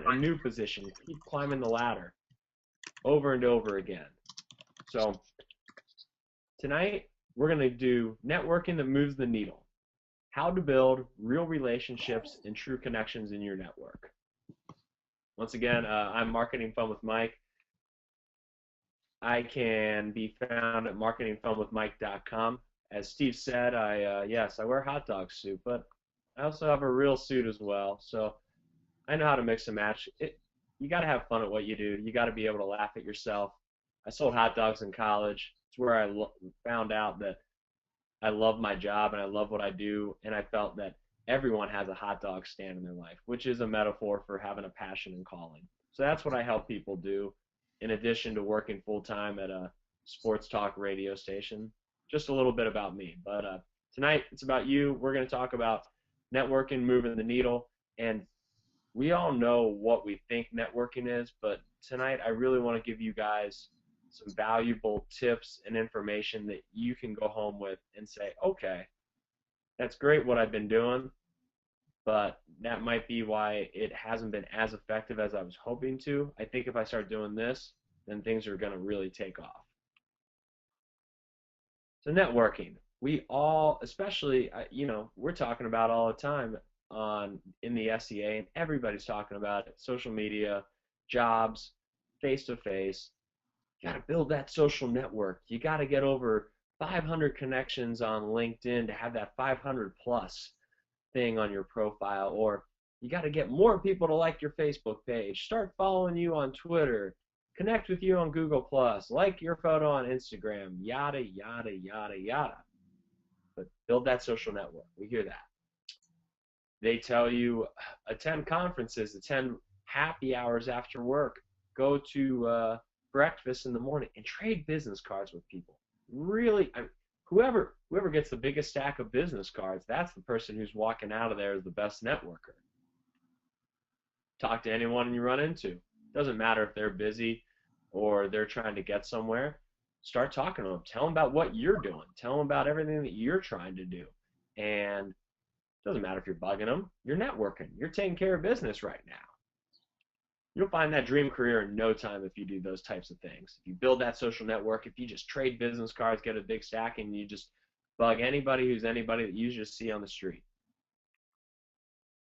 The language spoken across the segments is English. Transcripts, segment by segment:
a new position, keep climbing the ladder over and over again. So tonight, we're going to do networking that moves the needle. How to build real relationships and true connections in your network. Once again, I'm Marketing Fun with Mike. I can be found at marketingfunwithmike.com. As Steve said, yes, I wear a hot dog suit, but I also have a real suit as well. So I know how to mix and match. You got to have fun at what you do. You got to be able to laugh at yourself. I sold hot dogs in college. It's where I found out that I love my job and I love what I do, and I felt that everyone has a hot dog stand in their life, which is a metaphor for having a passion and calling. So that's what I help people do, in addition to working full-time at a sports talk radio station. Just a little bit about me. But tonight, it's about you. We're going to talk about networking, moving the needle, and we all know what we think networking is, but tonight I really want to give you guys some valuable tips and information that you can go home with and say, okay, that's great what I've been doing, but that might be why it hasn't been as effective as I was hoping to. I think if I start doing this, then things are going to really take off. So networking, we all, especially, we're talking about all the time in the SEA, and everybody's talking about it. Social media, jobs, face-to-face. You got to build that social network. You got to get over 500 connections on LinkedIn to have that 500 plus thing on your profile, or you got to get more people to like your Facebook page, start following you on Twitter, connect with you on Google Plus, like your photo on Instagram, yada, yada, yada, yada. But build that social network. We hear that. They tell you attend conferences, attend happy hours after work, go to breakfast in the morning, and trade business cards with people. Really, whoever gets the biggest stack of business cards, that's the person who's walking out of there as the best networker. Talk to anyone you run into. Doesn't matter if they're busy or they're trying to get somewhere. Start talking to them. Tell them about what you're doing. Tell them about everything that you're trying to do. And it doesn't matter if you're bugging them. You're networking. You're taking care of business right now. You'll find that dream career in no time if you do those types of things. If you build that social network, if you just trade business cards, get a big stack, and you just bug anybody who's anybody that you just see on the street.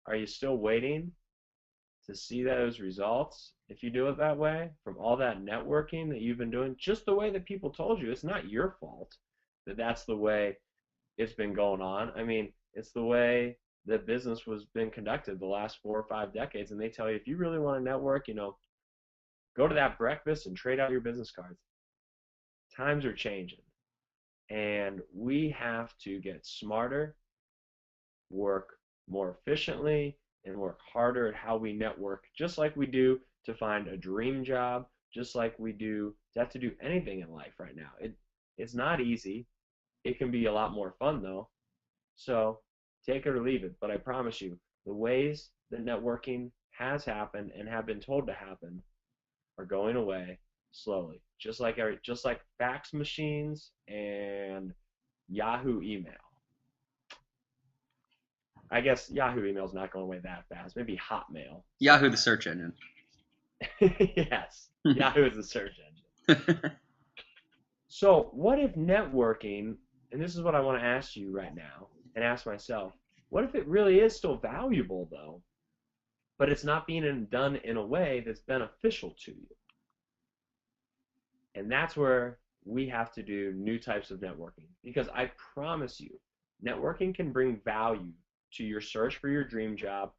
Are you still waiting to see those results? If you do it that way, from all that networking that you've been doing, just the way that people told you, it's not your fault that that's the way it's been going on. I mean, it's the way that business was been conducted the last 4 or 5 decades, and they tell you if you really want to network, go to that breakfast and trade out your business cards. Times are changing, and we have to get smarter, work more efficiently, and work harder at how we network, just like we do to find a dream job, just like we do to have to do anything in life right now. It's not easy. It can be a lot more fun, though. So take it or leave it, but I promise you, the ways that networking has happened and have been told to happen are going away slowly, just like fax machines and Yahoo email. I guess Yahoo email is not going away that fast. Maybe Hotmail. Yahoo, the search engine. Yes, Yahoo is the search engine. So what if networking, and this is what I want to ask you right now, and ask myself, what if it really is still valuable, though, but it's not being done in a way that's beneficial to you? And that's where we have to do new types of networking, because I promise you, networking can bring value to your search for your dream job,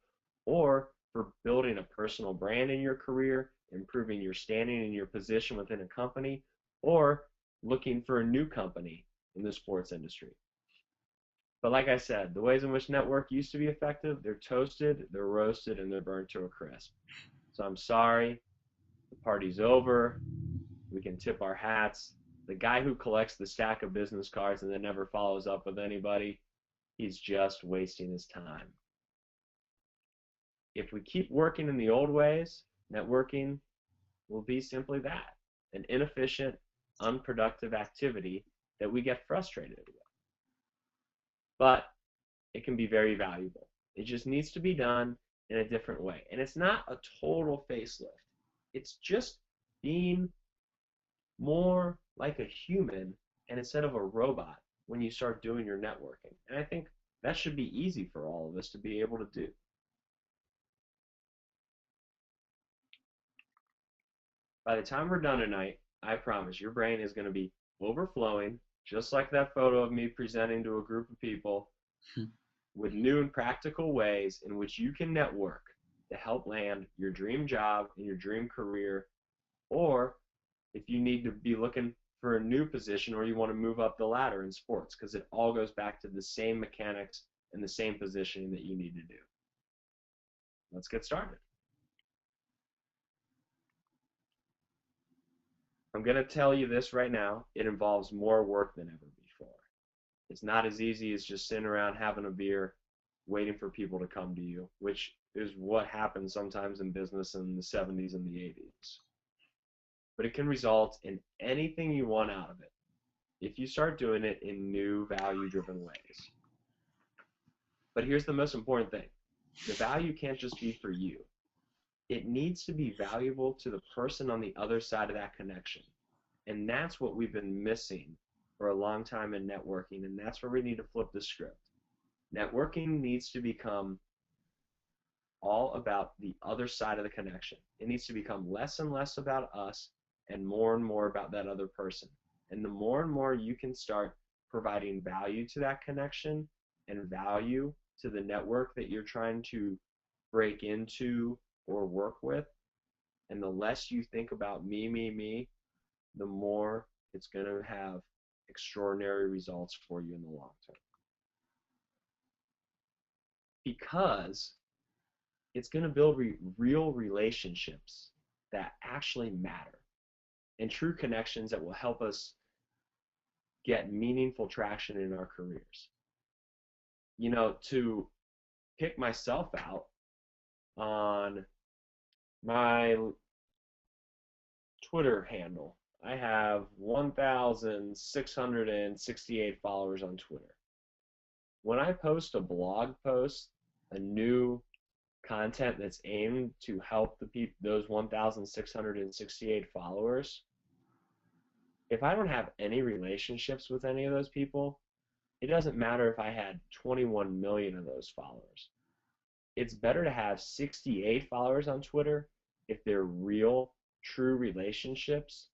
or for building a personal brand in your career, improving your standing and your position within a company, or looking for a new company in the sports industry. But like I said, the ways in which network used to be effective, they're toasted, they're roasted, and they're burnt to a crisp. So I'm sorry, the party's over. We can tip our hats. The guy who collects the stack of business cards and then never follows up with anybody, he's just wasting his time. If we keep working in the old ways, networking will be simply that, an inefficient, unproductive activity that we get frustrated with. But it can be very valuable. It just needs to be done in a different way. And it's not a total facelift. It's just being more like a human and instead of a robot when you start doing your networking. And I think that should be easy for all of us to be able to do. By the time we're done tonight, I promise your brain is going to be overflowing, just like that photo of me presenting to a group of people with new and practical ways in which you can network to help land your dream job and your dream career, or if you need to be looking for a new position or you want to move up the ladder in sports, because it all goes back to the same mechanics and the same positioning that you need to do. Let's get started. I'm going to tell you this right now. It involves more work than ever before. It's not as easy as just sitting around having a beer, waiting for people to come to you, which is what happened sometimes in business in the 70s and the 80s. But it can result in anything you want out of it if you start doing it in new value-driven ways. But here's the most important thing. The value can't just be for you. It needs to be valuable to the person on the other side of that connection. And that's what we've been missing for a long time in networking, and that's where we need to flip the script. Networking needs to become all about the other side of the connection. It needs to become less and less about us and more about that other person. And the more and more you can start providing value to that connection and value to the network that you're trying to break into or work with, and the less you think about me, the more it's going to have extraordinary results for you in the long term. Because it's going to build real relationships that actually matter and true connections that will help us get meaningful traction in our careers. You know, to pick myself out on my Twitter handle, I have 1,668 followers on Twitter. When I post a blog post, a new content that's aimed to help those 1,668 followers, if I don't have any relationships with any of those people, it doesn't matter if I had 21 million of those followers. It's better to have 68 followers on Twitter if they're real, true relationships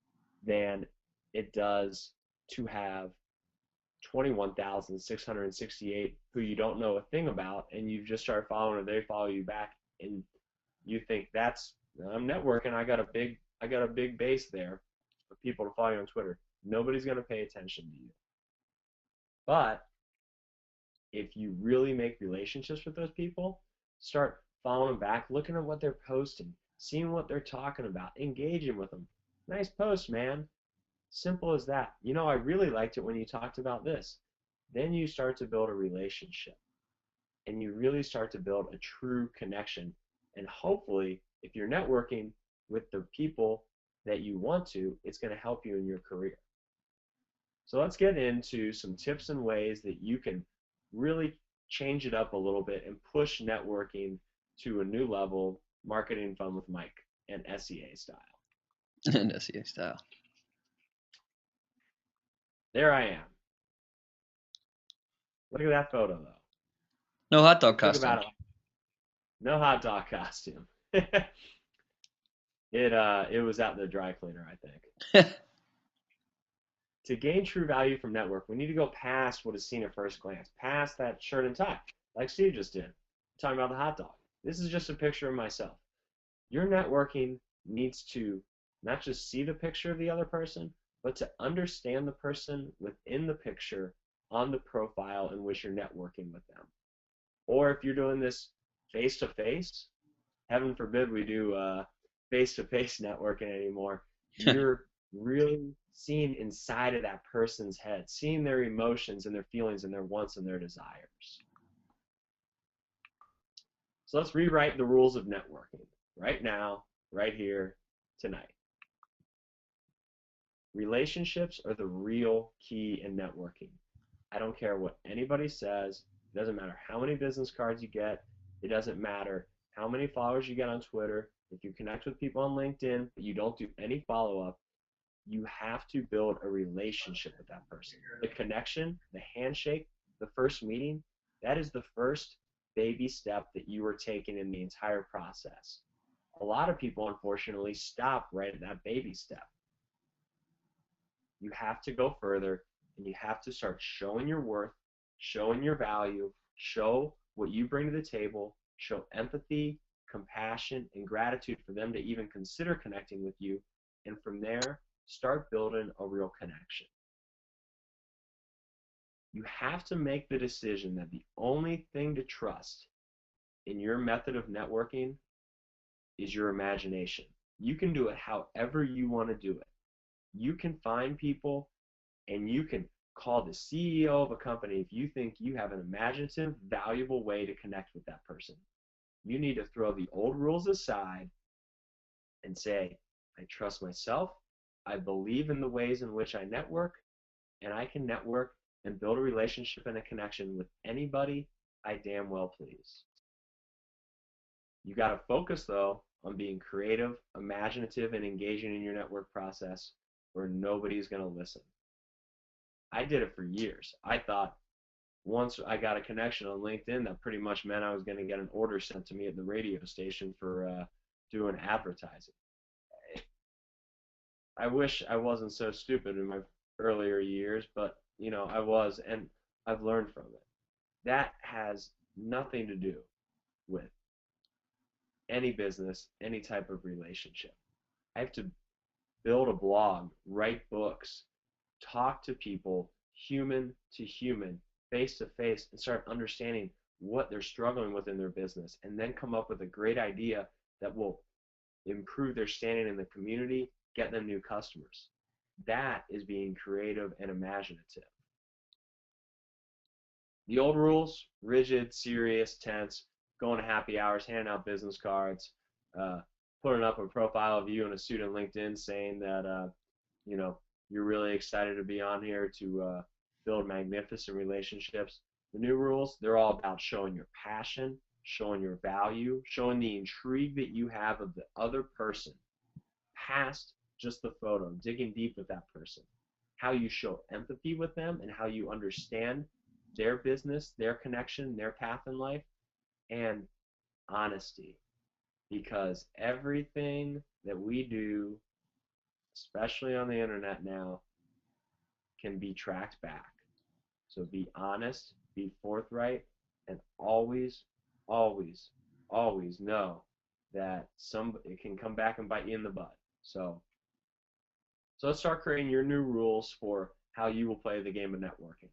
than it does to have 21,668 who you don't know a thing about, and you just start following or they follow you back, and you think I'm networking. I got a big base there of people to follow you on Twitter. Nobody's going to pay attention to you. But if you really make relationships with those people, start following them back, looking at what they're posting, seeing what they're talking about, engaging with them. Nice post, man. Simple as that. You know, I really liked it when you talked about this. Then you start to build a relationship, and you really start to build a true connection. And hopefully, if you're networking with the people that you want to, it's going to help you in your career. So let's get into some tips and ways that you can really change it up a little bit and push networking to a new level, marketing fun with Mike and SEA style. And SEA style. There I am. Look at that photo, though. No hot dog costume. No hot dog costume. It was at the dry cleaner, I think. To gain true value from network, we need to go past what is seen at first glance, past that shirt and tie, like Steve just did, talking about the hot dog. This is just a picture of myself. Your networking needs to not just see the picture of the other person, but to understand the person within the picture on the profile in which you're networking with them. Or if you're doing this face-to-face, heaven forbid we do face-to-face networking anymore, you're really seeing inside of that person's head, seeing their emotions and their feelings and their wants and their desires. So let's rewrite the rules of networking right now, right here, tonight. Relationships are the real key in networking. I don't care what anybody says. It doesn't matter how many business cards you get. It doesn't matter how many followers you get on Twitter, if you connect with people on LinkedIn, but you don't do any follow-up, you have to build a relationship with that person. The connection, the handshake, the first meeting, that is the first baby step that you are taking in the entire process. A lot of people, unfortunately, stop right at that baby step. You have to go further, and you have to start showing your worth, showing your value, show what you bring to the table, show empathy, compassion, and gratitude for them to even consider connecting with you, and from there, start building a real connection. You have to make the decision that the only thing to trust in your method of networking is your imagination. You can do it however you want to do it. You can find people and you can call the CEO of a company if you think you have an imaginative, valuable way to connect with that person. You need to throw the old rules aside and say, I trust myself, I believe in the ways in which I network, and I can network and build a relationship and a connection with anybody I damn well please. You got to focus, though, on being creative, imaginative, and engaging in your network process where nobody's going to listen. I did it for years. I thought once I got a connection on LinkedIn, that pretty much meant I was going to get an order sent to me at the radio station for doing advertising. I wish I wasn't so stupid in my earlier years, but I was, and I've learned from it. That has nothing to do with any business, any type of relationship. I have to build a blog, write books, talk to people, human to human, face to face, and start understanding what they're struggling with in their business, and then come up with a great idea that will improve their standing in the community, get them new customers. That is being creative and imaginative. The old rules, rigid, serious, tense, going to happy hours, handing out business cards, putting up a profile of you in a suit on LinkedIn saying that you're really excited to be on here to build magnificent relationships. The new rules, they're all about showing your passion, showing your value, showing the intrigue that you have of the other person, past just the photo, digging deep with that person, how you show empathy with them and how you understand their business, their connection, their path in life, and honesty. Because everything that we do, especially on the internet now, can be tracked back. So be honest, be forthright, and always, always, always know that it can come back and bite you in the butt. So let's start creating your new rules for how you will play the game of networking.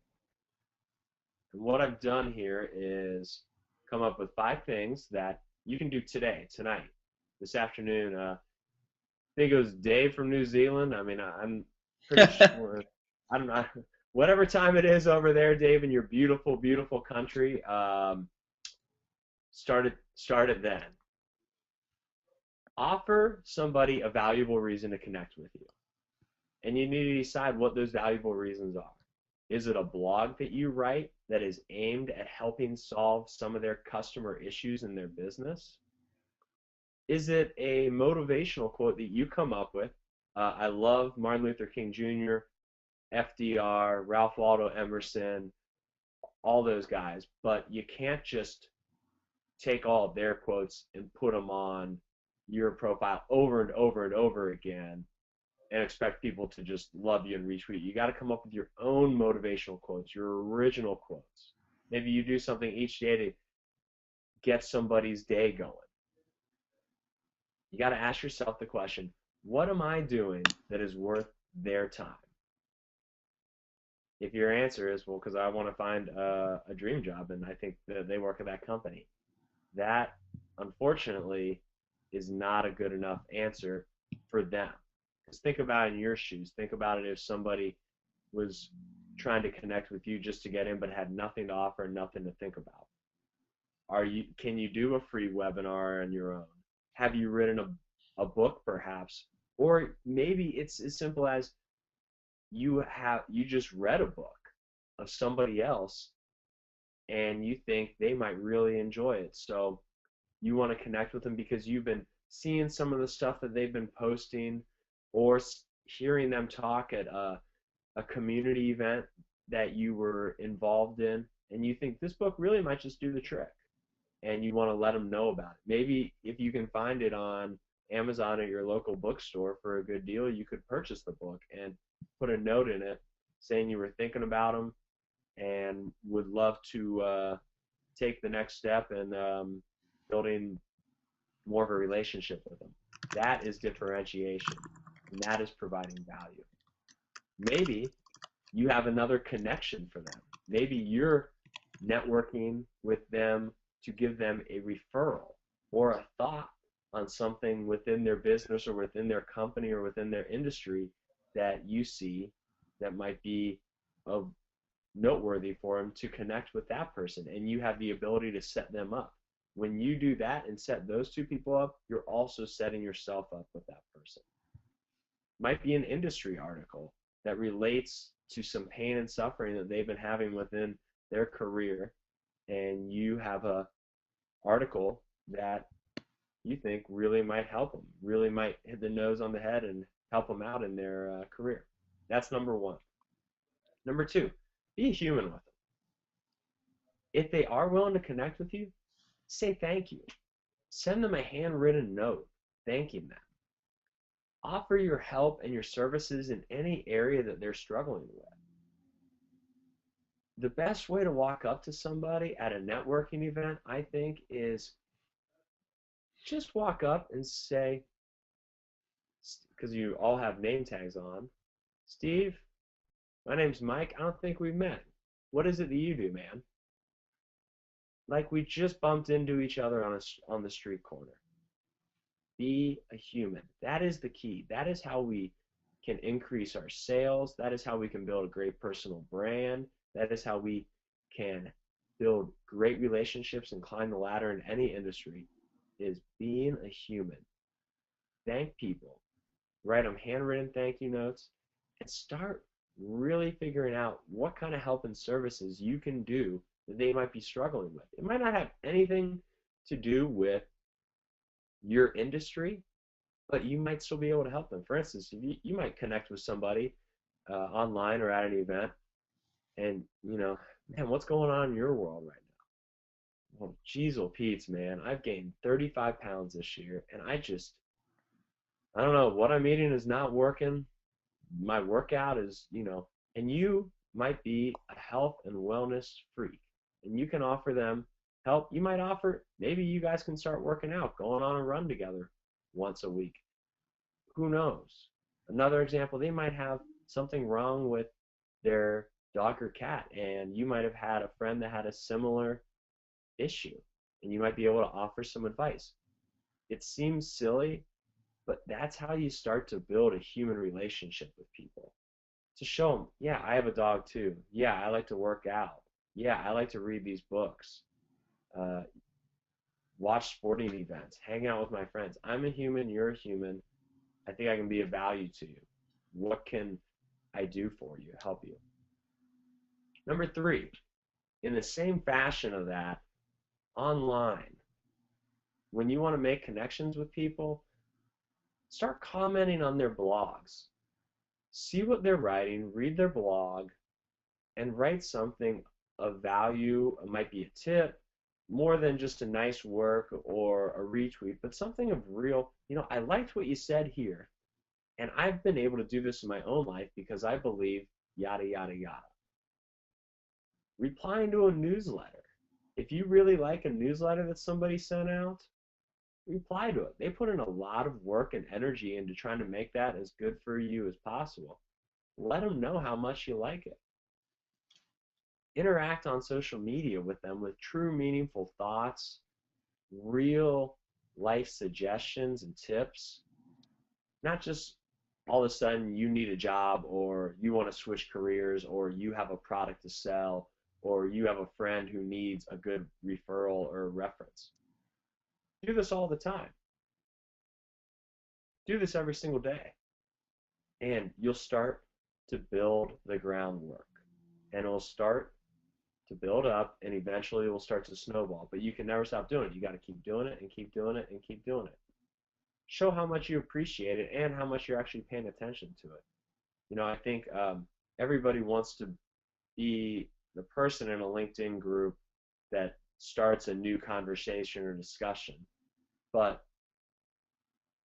And what I've done here is come up with 5 things that you can do today, tonight, this afternoon. I think it was Dave from New Zealand. I mean, I'm pretty sure. I don't know. Whatever time it is over there, Dave, in your beautiful, beautiful country, start it then. Offer somebody a valuable reason to connect with you. And you need to decide what those valuable reasons are. Is it a blog that you write that is aimed at helping solve some of their customer issues in their business? Is it a motivational quote that you come up with? I love Martin Luther King Jr., FDR, Ralph Waldo Emerson, all those guys, but you can't just take all of their quotes and put them on your profile over and over and over again and expect people to just love you and retweet. You got to come up with your own motivational quotes, your original quotes. Maybe you do something each day to get somebody's day going. You got to ask yourself the question, what am I doing that is worth their time? If your answer is, well, because I want to find a dream job and I think that they work at that company, that, unfortunately, is not a good enough answer for them. Because think about it in your shoes. Think about it if somebody was trying to connect with you just to get in but had nothing to offer and nothing to think about. Can you do a free webinar on your own? Have you written a book, perhaps? Or maybe it's as simple as you just read a book of somebody else and you think they might really enjoy it. So You want to connect with them because you've been seeing some of the stuff that they've been posting, or hearing them talk at a community event that you were involved in, and you think this book really might just do the trick, and you want to let them know about it. Maybe if you can find it on Amazon or your local bookstore for a good deal, you could purchase the book and put a note in it saying you were thinking about them and would love to take the next step in building more of a relationship with them. That is differentiation, and that is providing value. Maybe you have another connection for them. Maybe you're networking with them to give them a referral or a thought on something within their business or within their company or within their industry that you see that might be of noteworthy for them to connect with that person, and you have the ability to set them up. When you do that and set those two people up, you're also setting yourself up with that person. Might be an industry article that relates to some pain and suffering that they've been having within their career, and you have a article that you think really might help them, really might hit the nose on the head and help them out in their career. That's number one. Number two, be a human with them. If they are willing to connect with you, say thank you. Send them a handwritten note thanking them. Offer your help and your services in any area that they're struggling with. The best way to walk up to somebody at a networking event, I think, is just walk up and say, because you all have name tags on, Steve, my name's Mike. I don't think we've met. What is it that you do, man? Like we just bumped into each other on the street corner. Be a human. That is the key. That is how we can increase our sales. That is how we can build a great personal brand. That is how we can build great relationships and climb the ladder in any industry, is being a human. Thank people. Write them handwritten thank you notes and start really figuring out what kind of help and services you can do that they might be struggling with. It might not have anything to do with your industry, but you might still be able to help them. For instance, you might connect with somebody online or at an event, and man, what's going on in your world right now? Well, geez, Pete's, man, I've gained 35 pounds this year, and I don't know, what I'm eating is not working. My workout is, and you might be a health and wellness freak, and you can offer them help. You might offer, maybe you guys can start working out, going on a run together once a week. Who knows? Another example, they might have something wrong with their dog or cat, and you might have had a friend that had a similar issue, and you might be able to offer some advice. It seems silly, but that's how you start to build a human relationship with people. To show them, yeah, I have a dog too. Yeah, I like to work out. Yeah, I like to read these books. Watch sporting events. Hang out with my friends. I'm a human. You're a human. I think I can be of value to you. What can I do for you, help you? Number three, in the same fashion of that, online, when you want to make connections with people, start commenting on their blogs. See what they're writing, read their blog, and write something of value. It might be a tip, more than just a nice work or a retweet, but something of real, I liked what you said here, and I've been able to do this in my own life because I believe yada, yada, yada. Replying to a newsletter. If you really like a newsletter that somebody sent out, reply to it. They put in a lot of work and energy into trying to make that as good for you as possible. Let them know how much you like it. Interact on social media with them with true meaningful thoughts, real life suggestions and tips. Not just all of a sudden you need a job, or you want to switch careers, or you have a product to sell, or you have a friend who needs a good referral or reference. Do this all the time. Do this every single day. And you'll start to build the groundwork. And it'll start to build up, and eventually it will start to snowball. But you can never stop doing it. You got to keep doing it and keep doing it and keep doing it. Show how much you appreciate it and how much you're actually paying attention to it. I think everybody wants to be the person in a LinkedIn group that starts a new conversation or discussion. But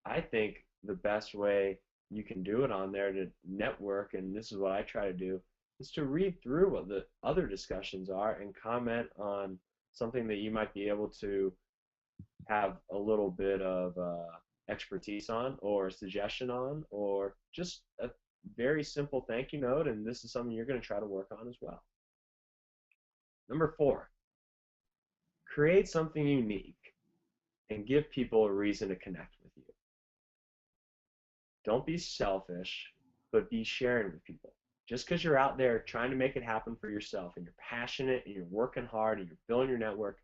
I think the best way you can do it on there to network, and this is what I try to do, is to read through what the other discussions are and comment on something that you might be able to have a little bit of expertise on or suggestion on, or just a very simple thank you note, and this is something you're going to try to work on as well. Number 4, create something unique and give people a reason to connect with you. Don't be selfish, but be sharing with people. Just because you're out there trying to make it happen for yourself and you're passionate and you're working hard and you're building your network,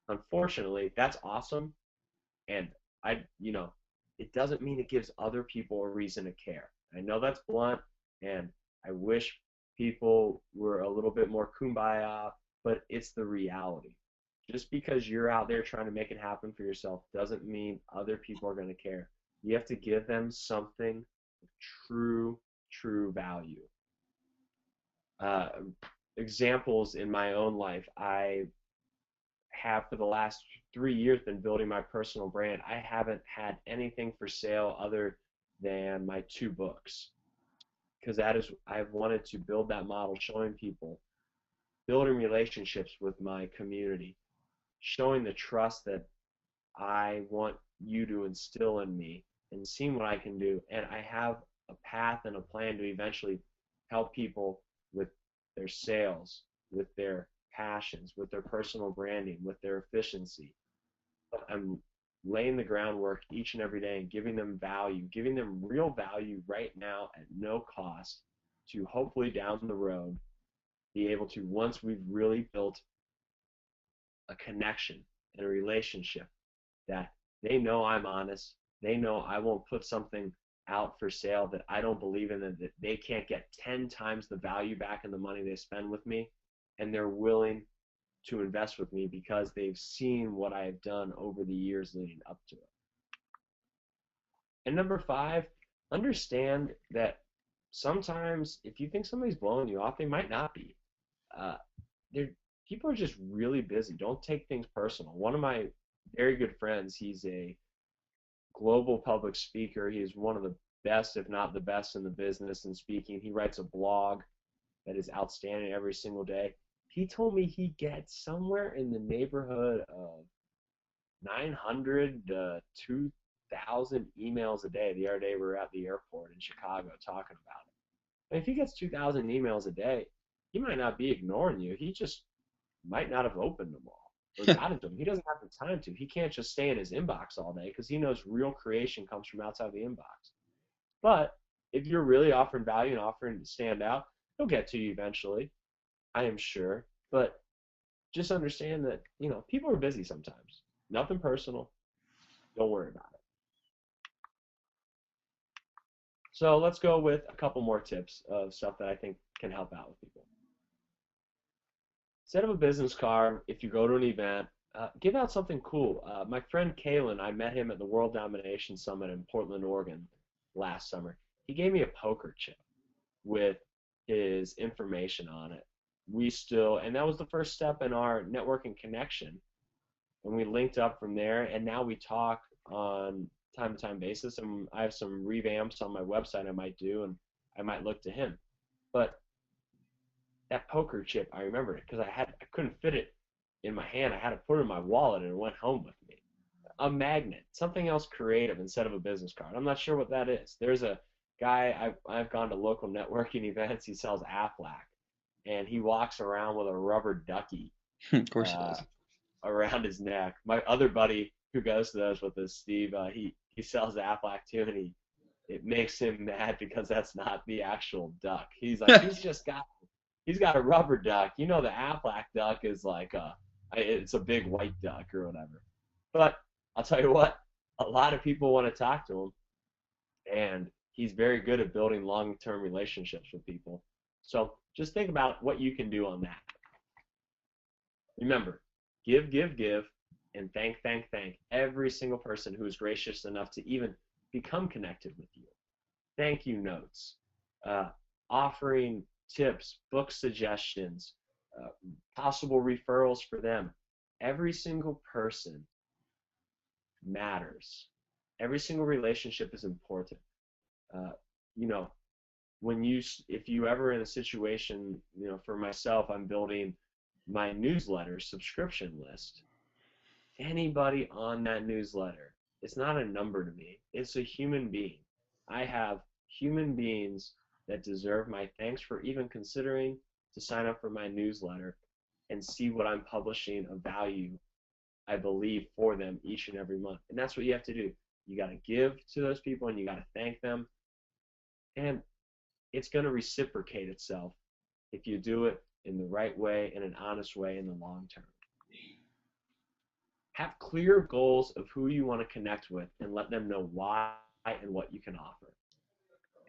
unfortunately, that's awesome. And it doesn't mean it gives other people a reason to care. I know that's blunt, and I wish people were a little bit more kumbaya, but it's the reality. Just because you're out there trying to make it happen for yourself doesn't mean other people are going to care. You have to give them something of true value. Examples in my own life, I have for the last 3 years been building my personal brand. I haven't had anything for sale other than my 2 books, because I've wanted to build that model, showing people, building relationships with my community, showing the trust that I want you to instill in me, and seeing what I can do. And I have a path and a plan to eventually help people with their sales, with their passions, with their personal branding, with their efficiency. But I'm laying the groundwork each and every day and giving them value, giving them real value right now at no cost, to hopefully down the road be able to, once we've really built a connection and a relationship, that they know I'm honest, they know I won't put something out for sale that I don't believe in, and that they can't get 10 times the value back in the money they spend with me, and they're willing to invest with me because they've seen what I have done over the years leading up to it. And number 5, understand that sometimes if you think somebody's blowing you off, they might not be. People are just really busy. Don't take things personal. One of my very good friends, he's a global public speaker. He's one of the best, if not the best, in the business in speaking. He writes a blog that is outstanding every single day. He told me he gets somewhere in the neighborhood of 900 to 2,000 emails a day. The other day we were at the airport in Chicago talking about it. And if he gets 2,000 emails a day, he might not be ignoring you. He just might not have opened them all or gotten to them. He doesn't have the time to. He can't just stay in his inbox all day, because he knows real creation comes from outside the inbox. But if you're really offering value and offering to stand out, he'll get to you eventually, I am sure. But just understand that, people are busy sometimes. Nothing personal. Don't worry about it. So let's go with a couple more tips of stuff that I think can help out with people. Set up a business card. If you go to an event, give out something cool. My friend Kalen, I met him at the World Domination Summit in Portland, Oregon last summer. He gave me a poker chip with his information on it. And that was the first step in our networking connection. And we linked up from there, and now we talk on time-to-time basis, and I have some revamps on my website I might do, and I might look to him. But that poker chip, I remembered it because I couldn't fit it in my hand. I had to put it in my wallet, and it went home with me. A magnet, something else creative instead of a business card. I'm not sure what that is. There's a guy, I've gone to local networking events. He sells Aflac, and he walks around with a rubber ducky. Of course he does. Around his neck. My other buddy who goes to those with us, Steve, he sells Aflac too, and it makes him mad because that's not the actual duck. He's like, he's got a rubber duck. The Aflac duck is like it's a big white duck or whatever. But I'll tell you what, a lot of people want to talk to him, and he's very good at building long-term relationships with people. So just think about what you can do on that. Remember, give, give, give, and thank, thank, thank every single person who is gracious enough to even become connected with you. Thank you notes, uh, offering tips, book suggestions, uh, possible referrals for them. Every single person matters. Every single relationship is important. Uh, you know, if you ever in a situation, for myself, I'm building my newsletter subscription list. Anybody on that newsletter, it's not a number to me. It's a human being. I have human beings that deserve my thanks for even considering to sign up for my newsletter and see what I'm publishing of value, I believe, for them each and every month. And that's what you have to do. You got to give to those people and you got to thank them. And it's going to reciprocate itself if you do it in the right way, in an honest way, in the long term. Have clear goals of who you want to connect with and let them know why and what you can offer.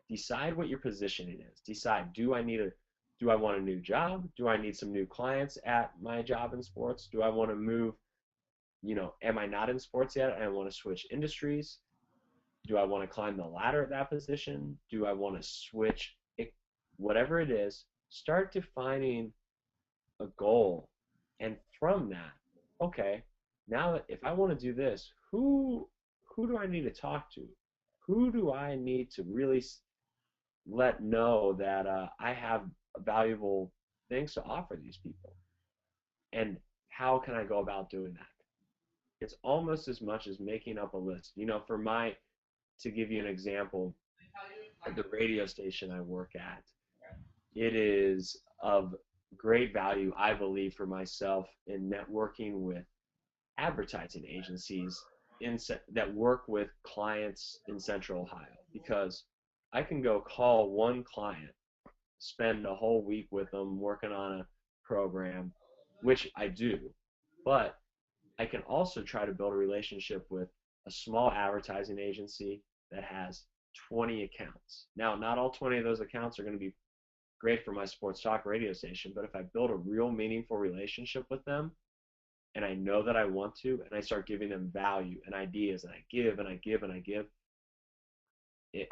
Decide what your positioning is. Decide, do I want a new job? Do I need some new clients at my job in sports? Do I want to move, am I not in sports yet and I want to switch industries? Do I want to climb the ladder at that position? Do I want to switch it? Whatever it is, start defining a goal. And from that, okay, now if I want to do this, who do I need to talk to? Who do I need to really let know that I have valuable things to offer these people? And how can I go about doing that? It's almost as much as making up a list. To give you an example, at the radio station I work at, it is of great value, I believe, for myself in networking with advertising agencies that work with clients in Central Ohio, because I can go call one client, spend a whole week with them working on a program, which I do, but I can also try to build a relationship with a small advertising agency that has 20 accounts. Now, not all 20 of those accounts are going to be great for my sports talk radio station, but if I build a real meaningful relationship with them, and I know that I want to, and I start giving them value and ideas, and I give and I give and I give,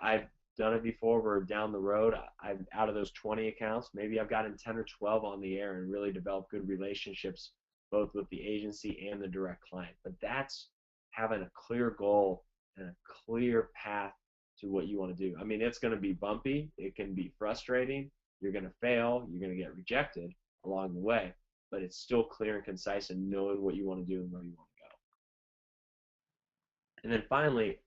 I've done it before where down the road, I've out of those 20 accounts, maybe I've gotten 10 or 12 on the air and really developed good relationships both with the agency and the direct client. But that's having a clear goal and a clear path to what you want to do. I mean, it's going to be bumpy. It can be frustrating. You're going to fail. You're going to get rejected along the way. But it's still clear and concise and knowing what you want to do and where you want to go. And then finally,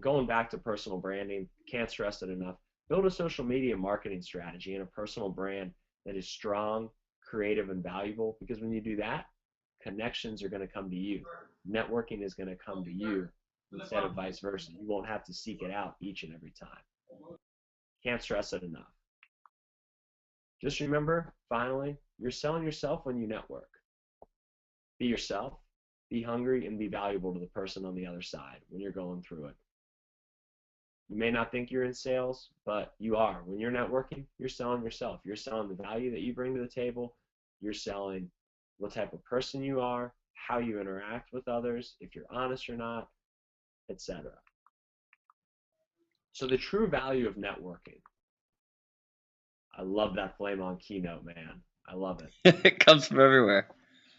going back to personal branding, can't stress it enough. Build a social media marketing strategy and a personal brand that is strong, creative, and valuable, because when you do that, connections are going to come to you. Networking is going to come to you instead of vice versa. You won't have to seek it out each and every time. Can't stress it enough. Just remember, finally, you're selling yourself when you network. Be yourself, be hungry, and be valuable to the person on the other side when you're going through it. You may not think you're in sales, but you are. When you're networking, you're selling yourself. You're selling the value that you bring to the table. You're selling what type of person you are, how you interact with others, if you're honest or not, etc. So the true value of networking. I love that flame on keynote, man. I love it. It comes from everywhere.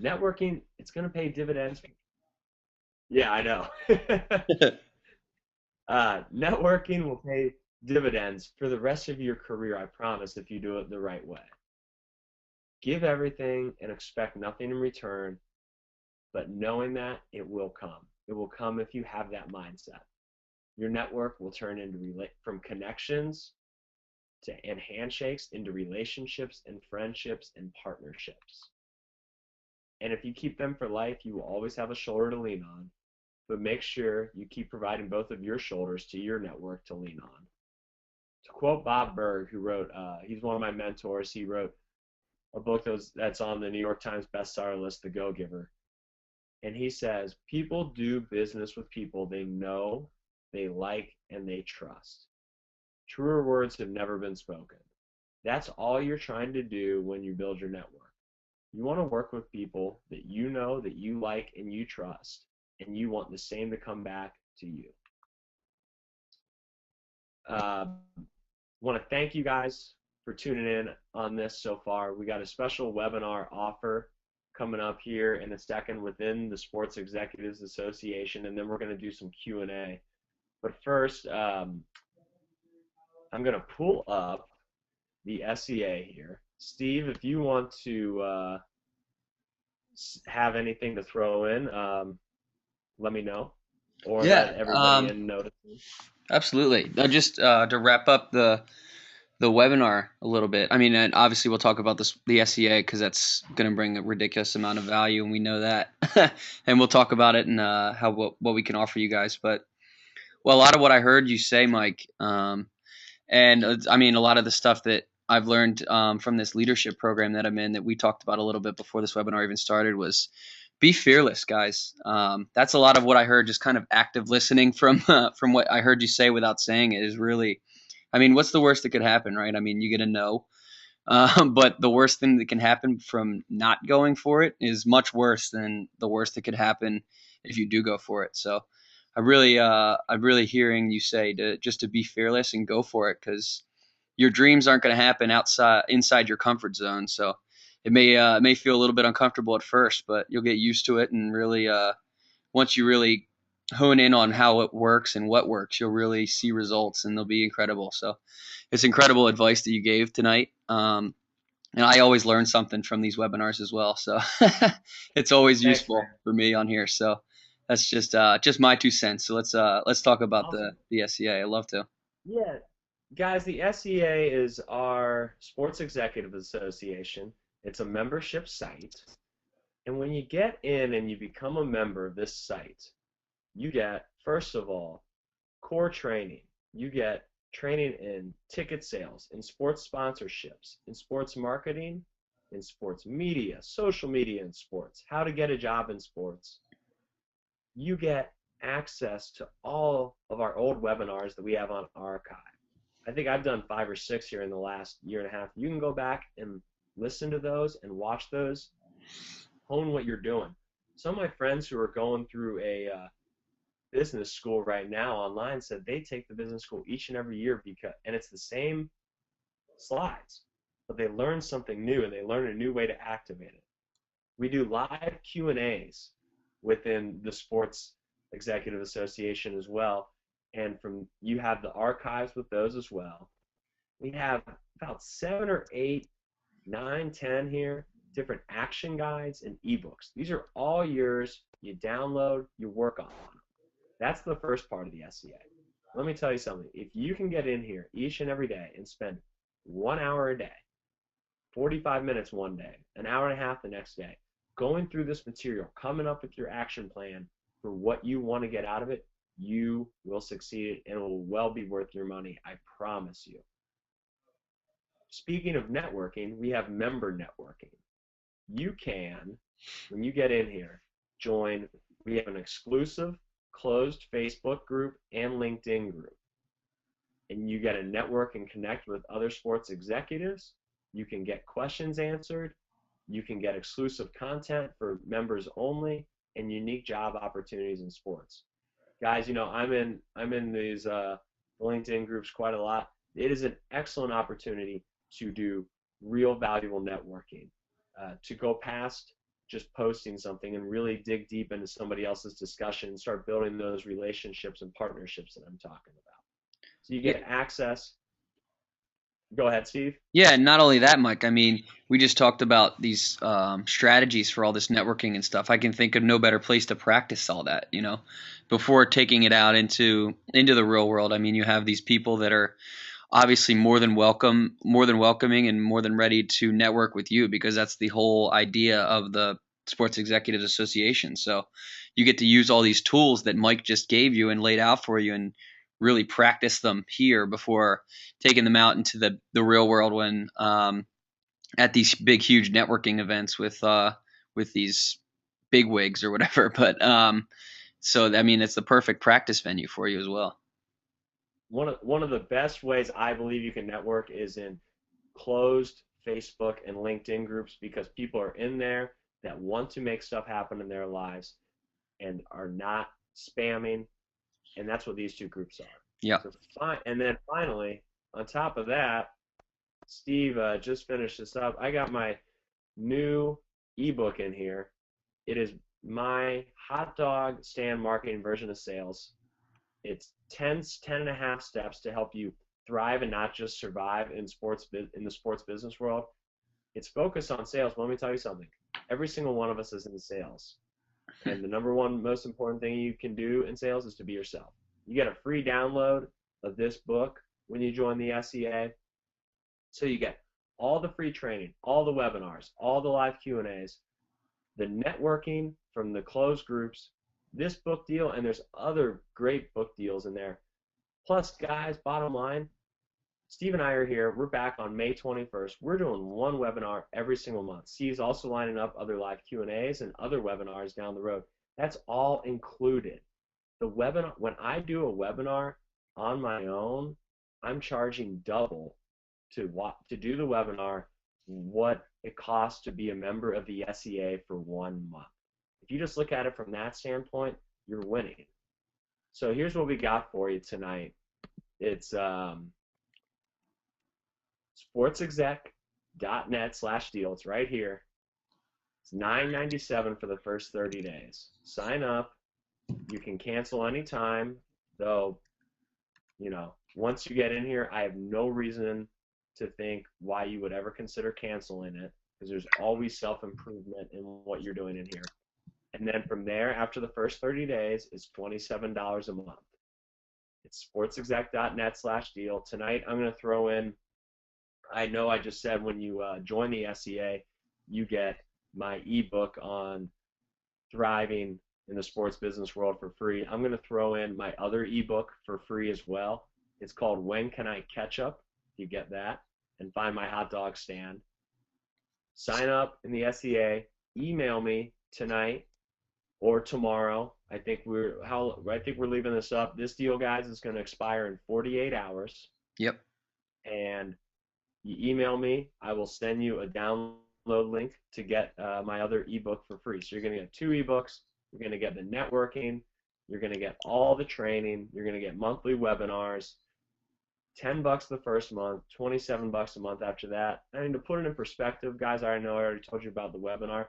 Networking, it's going to pay dividends. Yeah, I know. Networking will pay dividends for the rest of your career, I promise, if you do it the right way. Give everything and expect nothing in return, but knowing that it will come. It will come if you have that mindset. Your network will turn into from connections and handshakes into relationships and friendships and partnerships. And if you keep them for life, you will always have a shoulder to lean on, but make sure you keep providing both of your shoulders to your network to lean on. To quote Bob Burg, who wrote, he's one of my mentors, he wrote a book that's on the New York Times bestseller list, The Go-Giver. And he says, people do business with people they know, they like, and they trust. Truer words have never been spoken. That's all you're trying to do when you build your network. You want to work with people that you know, that you like, and you trust, and you want the same to come back to you. Uh, want to thank you guys for tuning in on this so far. We got a special webinar offer coming up here in a second within the Sports Executives Association, and then we're going to do some Q&A. But first, I'm going to pull up the SEA here. Steve, if you want to have anything to throw in, let me know, or let Yeah, everybody in know. absolutely. Just to wrap up the webinar a little bit. I mean, and obviously we'll talk about the SEA because that's going to bring a ridiculous amount of value, and we know that. And we'll talk about it and what we can offer you guys. But well, a lot of what I heard you say, Mike, and I mean, a lot of the stuff that I've learned from this leadership program that I'm in that we talked about a little bit before this webinar even started was be fearless, guys. That's a lot of what I heard, just kind of active listening from what I heard you say without saying it is really, I mean, what's the worst that could happen, right? I mean, you get a no. But the worst thing that can happen from not going for it is much worse than the worst that could happen if you do go for it. So I'm really hearing you say to be fearless and go for it because your dreams aren't going to happen inside your comfort zone. So it may feel a little bit uncomfortable at first, but you'll get used to it and really once you really hone in on how it works and what works, you'll really see results and they'll be incredible. So it's incredible advice that you gave tonight. And I always learn something from these webinars as well. So it's always Thanks, useful man. for me on here. So that's just my 2 cents. So let's talk about Awesome. the SEA. I love to. Yeah, guys, the SEA is our Sports Executive Association. It's a membership site. And when you get in and you become a member of this site, you get, first of all, core training. You get training in ticket sales, in sports sponsorships, in sports marketing, in sports media, social media in sports, how to get a job in sports. You get access to all of our old webinars that we have on archive. I think I've done 5 or 6 here in the last year and a half. You can go back and listen to those and watch those, hone what you're doing. Some of my friends who are going through a business school right now online said they take the business school each and every year and it's the same slides, but they learn something new and they learn a new way to activate it. We do live Q&As within the Sports Executive Association as well, and you have the archives with those as well. We have about 7 or 8, 9, 10 here, different action guides and ebooks. These are all yours. You download, you work on them. That's the first part of the SEA. Let me tell you something. If you can get in here each and every day and spend 1 hour a day, 45 minutes one day, an hour and a half the next day, going through this material, coming up with your action plan for what you want to get out of it, you will succeed and it will well be worth your money. I promise you. Speaking of networking, we have member networking. You can, when you get in here, join. We have an exclusive closed Facebook group and LinkedIn group. And you get to network and connect with other sports executives. You can get questions answered. You can get exclusive content for members only and unique job opportunities in sports. Guys, you know, I'm in these LinkedIn groups quite a lot. It is an excellent opportunity to do real valuable networking, to go past just posting something and really dig deep into somebody else's discussion and start building those relationships and partnerships that I'm talking about. So you get access. Go ahead, Steve. Yeah, and not only that, Mike. I mean, we just talked about these strategies for all this networking and stuff. I can think of no better place to practice all that, you know, before taking it out into the real world. I mean, you have these people that are obviously more than welcoming, and more than ready to network with you because that's the whole idea of the Sports Executives Association. So you get to use all these tools that Mike just gave you and laid out for you and really practice them here before taking them out into the real world when at these big huge networking events with these big wigs or whatever. But so I mean, it's the perfect practice venue for you as well. One of the best ways I believe you can network is in closed Facebook, and LinkedIn groups because people are in there that want to make stuff happen in their lives and are not spamming. And that's what these two groups are. Yeah. So fine. And then finally, on top of that, Steve just finished this up. I got my new ebook in here. It is my hot dog stand marketing version of sales. It's 10 and a half steps to help you thrive and not just survive in the sports business world. It's focused on sales. But let me tell you something. Every single one of us is in sales. And the number one most important thing you can do in sales is to be yourself. You get a free download of this book when you join the SEA. So you get all the free training, all the webinars, all the live Q&As, the networking from the closed groups, this book deal, and there's other great book deals in there. Plus, guys, bottom line, Steve and I are here. We're back on May 21st. We're doing one webinar every single month. Steve's also lining up other live Q&As and other webinars down the road. That's all included. The webinar, when I do a webinar on my own, I'm charging double to do the webinar what it costs to be a member of the SEA for 1 month. If you just look at it from that standpoint, you're winning. So here's what we got for you tonight. It's sportsexec.net/deal. It's right here. It's $9.97 for the first 30 days. Sign up. You can cancel anytime, though, once you get in here, I have no reason to think why you would ever consider canceling it, because there's always self-improvement in what you're doing in here. And then from there, after the first 30 days, it's $27 a month. It's sportsexec.net/deal. Tonight, I'm going to throw in, I know I just said when you join the SEA, you get my ebook on thriving in the sports business world for free. I'm going to throw in my other ebook for free as well. It's called When Can I Catch Up? You get that, and find my hot dog stand. Sign up in the SEA. Email me tonight or tomorrow. I think we're leaving this up. This deal, guys, is going to expire in 48 hours. Yep. And you email me, I will send you a download link to get my other ebook for free. So you're going to get 2 ebooks. You're going to get the networking. You're going to get all the training. You're going to get monthly webinars. $10 the first month, $27 a month after that. And to put it in perspective, guys, I know I already told you about the webinar.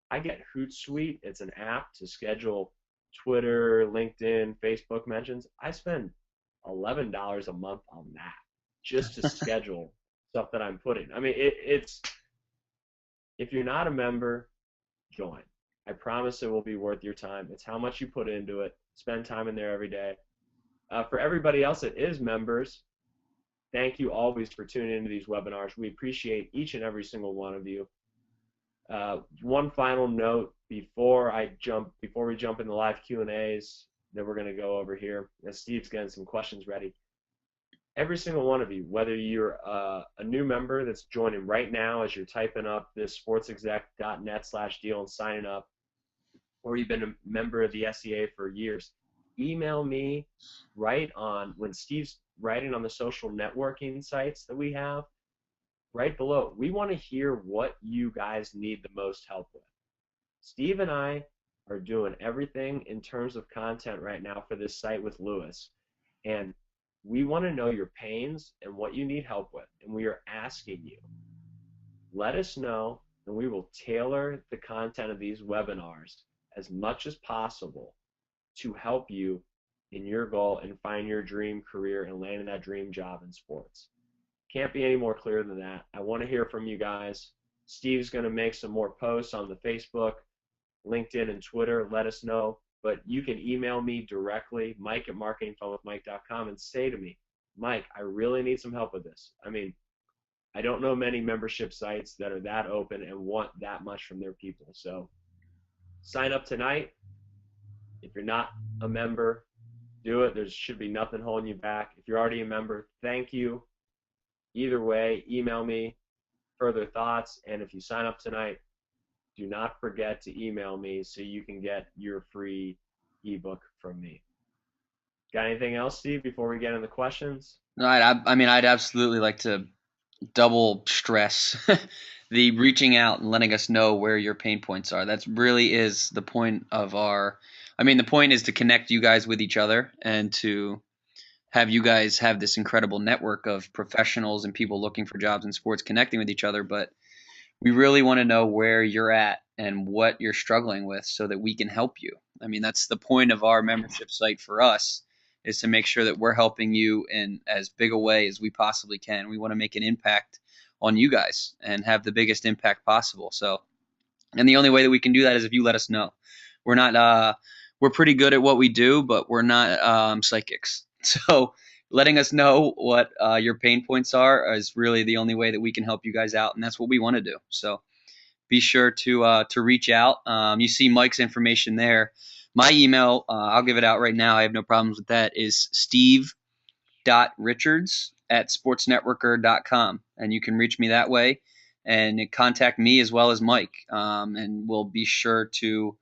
I get Hootsuite. It's an app to schedule Twitter, LinkedIn, Facebook mentions. I spend $11 a month on that just to schedule stuff that I'm putting. I mean, it's if you're not a member, join. I promise it will be worth your time. It's how much you put into it. Spend time in there every day. For everybody else that is members, thank you always for tuning into these webinars. We appreciate each and every single one of you. One final note before we jump into live Q&As that we're going to go over here, as Steve's getting some questions ready. Every single one of you, whether you're a new member that's joining right now as you're typing up this sportsexec.net/deal and signing up, or you've been a member of the SEA for years, email me right on when Steve's writing on the social networking sites that we have, right below. We want to hear what you guys need the most help with. Steve and I are doing everything in terms of content right now for this site with Lewis, and we want to know your pains and what you need help with, and we are asking you. Let us know, and we will tailor the content of these webinars as much as possible to help you in your goal and find your dream career and landing that dream job in sports. Can't be any more clear than that. I want to hear from you guys. Steve's going to make some more posts on the Facebook, LinkedIn, and Twitter. Let us know. But you can email me directly, mike@marketingfunwithmike.com, and say to me, Mike, I really need some help with this. I mean, I don't know many membership sites that are that open and want that much from their people. So sign up tonight. If you're not a member, do it. There should be nothing holding you back. If you're already a member, thank you. Either way, email me further thoughts. And if you sign up tonight, do not forget to email me so you can get your free ebook from me. Got anything else, Steve, before we get into the questions? No, I mean, I'd absolutely like to double stress the reaching out and letting us know where your pain points are. That's really is the point of our. I mean, the point is to connect you guys with each other and to have you guys have this incredible network of professionals and people looking for jobs in sports connecting with each other. But we really want to know where you're at and what you're struggling with so that we can help you. I mean, that's the point of our membership site for us is to make sure that we're helping you in as big a way as we possibly can. We want to make an impact on you guys and have the biggest impact possible. So, and the only way that we can do that is if you let us know. We're not we're pretty good at what we do, but we're not psychics. So letting us know what your pain points are is really the only way that we can help you guys out, and that's what we want to do. So be sure to reach out. You see Mike's information there. My email, I'll give it out right now. I have no problems with that. Is steve.richards@sportsnetworker.com, and you can reach me that way and contact me as well as Mike, and we'll be sure to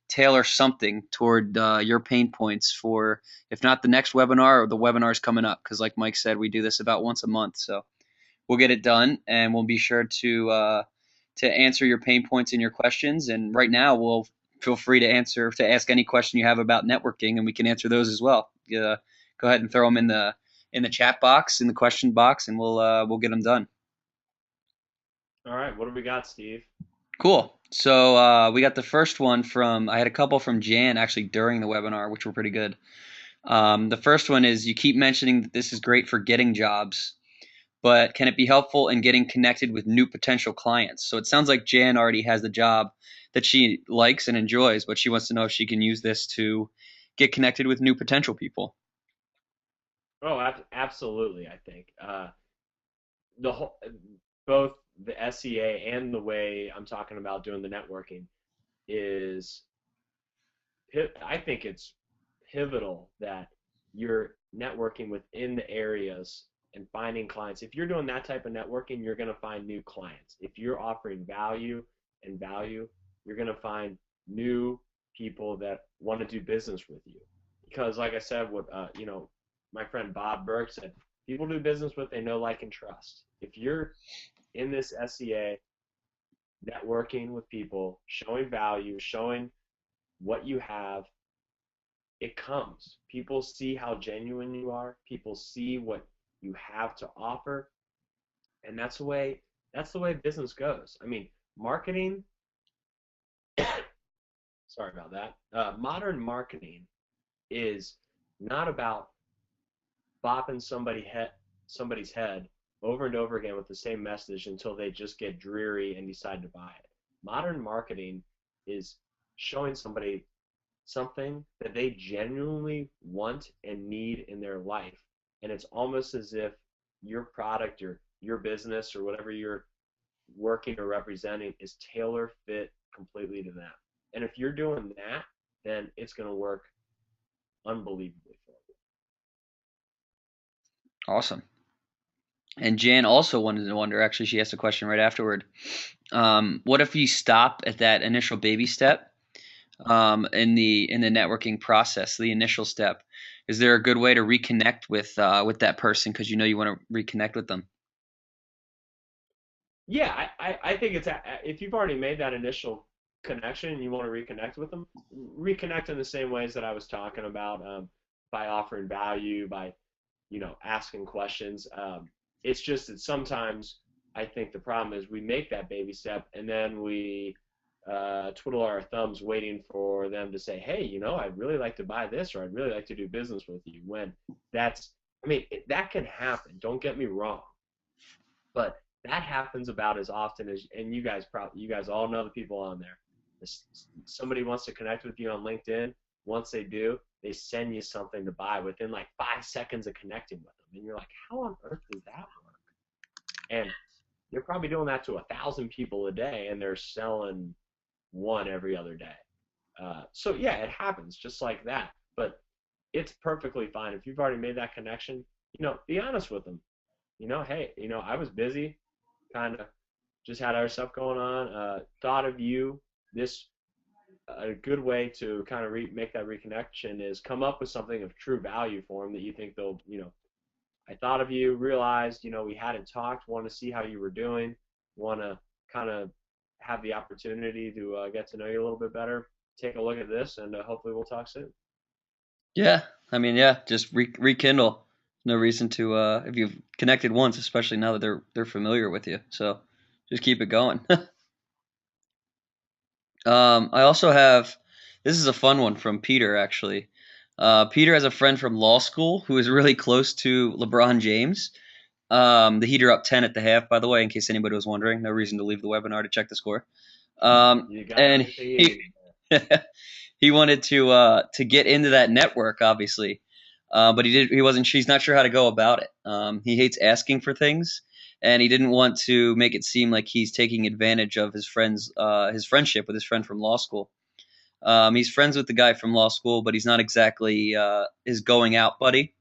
tailor something toward your pain points for, if not the next webinar or the webinars coming up, because like Mike said, we do this about once a month. So we'll get it done, and we'll be sure to answer your pain points and your questions. And right now, we'll feel free to ask any question you have about networking, and we can answer those as well. Go ahead and throw them in the chat box, in the question box, and we'll get them done. All right, what do we got, Steve? Cool. So we got the first one from, I had a couple from Jan actually during the webinar, which were pretty good. The first one is, you keep mentioning that this is great for getting jobs, but can it be helpful in getting connected with new potential clients? So it sounds like Jan already has the job that she likes and enjoys, but she wants to know if she can use this to get connected with new potential people. Oh, absolutely. I think the whole, both the SEA and the way I'm talking about doing the networking is, I think it's pivotal that you're networking within the areas and finding clients. If you're doing that type of networking, you're going to find new clients. If you're offering value, you're going to find new people that want to do business with you. Because, like I said, what my friend Bob Burke said, people do business with they know, like, and trust. If you're in this SEA, networking with people, showing value, showing what you have, it comes. People see how genuine you are. People see what you have to offer, and that's the way business goes. I mean, marketing. Sorry about that. Modern marketing is not about bopping somebody's head over and over again with the same message until they just get dreary and decide to buy it. Modern marketing is showing somebody something that they genuinely want and need in their life. And it's almost as if your product or your business or whatever you're working or representing is tailor fit completely to them. And if you're doing that, then it's going to work unbelievably for you. Awesome. And Jan also wanted to wonder, actually, she asked a question right afterward. What if you stop at that initial baby step in the networking process, the initial step? Is there a good way to reconnect with that person because you want to reconnect with them? Yeah, I think it's if you've already made that initial connection and you want to reconnect with them, reconnect in the same ways that I was talking about, by offering value, by asking questions. It's just that sometimes I think the problem is we make that baby step and then we twiddle our thumbs waiting for them to say, hey, I'd really like to buy this, or I'd really like to do business with you. When that can happen. Don't get me wrong, but that happens about as often as, and you guys all know the people on there. Somebody wants to connect with you on LinkedIn. Once they do, they send you something to buy within like 5 seconds of connecting with them, and you're like, how on earth does that work? And you're probably doing that to 1,000 people a day, and they're selling one every other day. So yeah, it happens just like that. But it's perfectly fine if you've already made that connection. Be honest with them. Hey, I was busy, kind of just had other stuff going on. Thought of you. This A good way to kind of make that reconnection is come up with something of true value for them that you think they'll, I thought of you, realized, we hadn't talked, want to see how you were doing, want to kind of have the opportunity to get to know you a little bit better. Take a look at this, and hopefully we'll talk soon. Yeah, I mean, yeah, just rekindle. No reason to if you've connected once, especially now that they're familiar with you. So just keep it going. I also have this is a fun one from Peter actually. Peter has a friend from law school who is really close to LeBron James. The Heat are up 10 at the half, by the way, in case anybody was wondering. No reason to leave the webinar to check the score. You got And everything you he, need. he wanted to get into that network, obviously, but he wasn't. He's not sure how to go about it. He hates asking for things, and he didn't want to make it seem like he's taking advantage of his friendship with his friend from law school. He's friends with the guy from law school, but he's not exactly his going out buddy.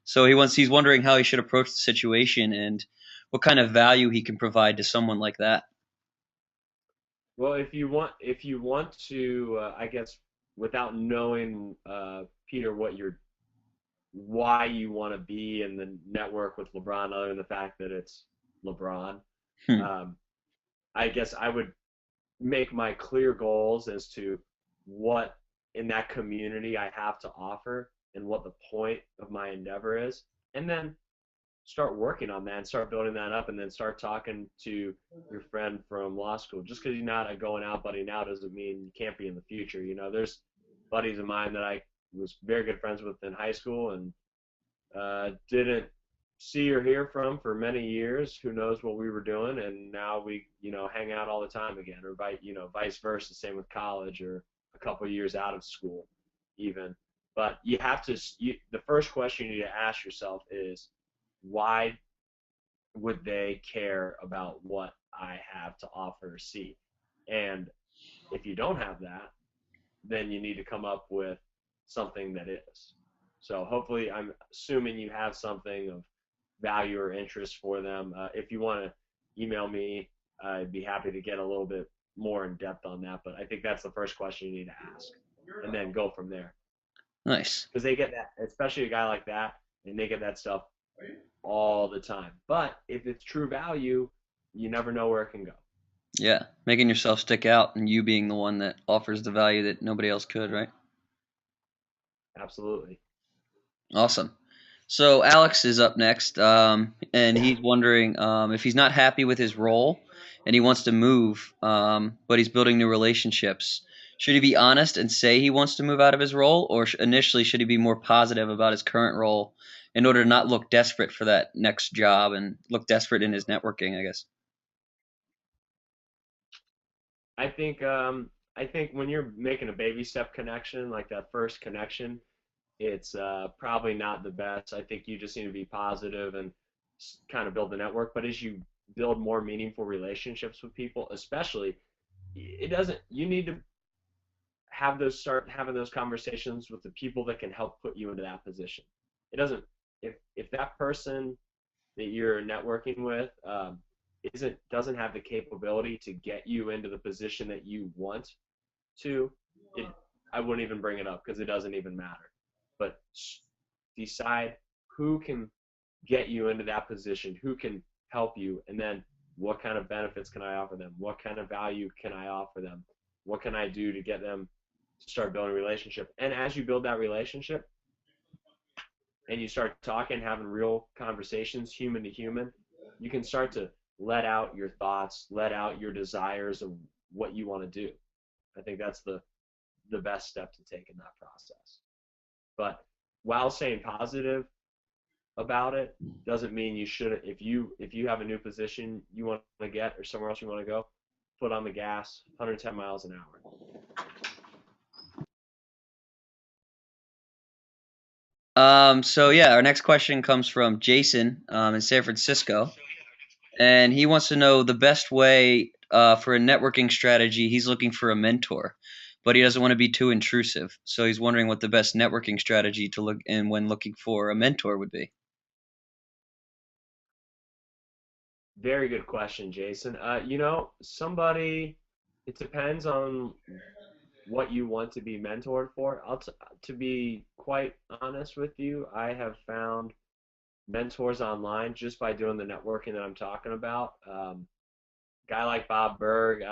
So he's wondering how he should approach the situation and what kind of value he can provide to someone like that. Well, if you want to, I guess, without knowing, Peter, why you want to be in the network with LeBron, other than the fact that it's LeBron, Hmm. um, I guess I would make my clear goals as to what in that community I have to offer and what the point of my endeavor is, and then start working on that and start building that up, and then start talking to your friend from law school. Just because you're not a going out buddy now doesn't mean you can't be in the future. There's buddies of mine that I was very good friends with in high school, and didn't see or hear from for many years. Who knows what we were doing? And now we, hang out all the time again, or vice versa. Same with college, or a couple of years out of school, even. But you have to. The first question you need to ask yourself is, why would they care about what I have to offer or see? And if you don't have that, then you need to come up with something that is. So hopefully, I'm assuming you have something of value or interest for them. If you want to email me, I'd be happy to get a little bit more in depth on that. But I think that's the first question you need to ask, and then go from there. Nice. Because they get that, especially a guy like that, and they get that stuff all the time. But if it's true value, you never know where it can go. Yeah, making yourself stick out and you being the one that offers the value that nobody else could, right? Absolutely. Awesome. So Alex is up next, and he's wondering if he's not happy with his role and he wants to move, but he's building new relationships. Should he be honest and say he wants to move out of his role, or initially should he be more positive about his current role in order to not look desperate for that next job and look desperate in his networking, I guess? I think when you're making a baby step connection, like that first connection, it's probably not the best. I think you just need to be positive and kind of build the network. But as you build more meaningful relationships with people, especially, it doesn't. You need to start having those conversations with the people that can help put you into that position. It doesn't. If that person that you're networking with, isn't doesn't have the capability to get you into the position that you want to, it I wouldn't even bring it up, because it doesn't even matter. But decide who can get you into that position, who can help you, and then what kind of benefits can I offer them? What kind of value can I offer them? What can I do to get them to start building a relationship? And as you build that relationship and you start talking, having real conversations, human to human, you can start to let out your thoughts, let out your desires of what you want to do. I think that's the best step to take in that process. But while staying positive about it, doesn't mean you shouldn't. If you have a new position you want to get, or somewhere else you want to go, foot on the gas, 110 miles an hour. So yeah, our next question comes from Jason in San Francisco, and he wants to know the best way for a networking strategy. He's looking for a mentor, but he doesn't want to be too intrusive. So he's wondering what the best networking strategy to look in when looking for a mentor would be. Very good question, Jason. Somebody. It depends on what you want to be mentored for. To be quite honest with you, I have found mentors online just by doing the networking that I'm talking about. Guy like Bob Berg,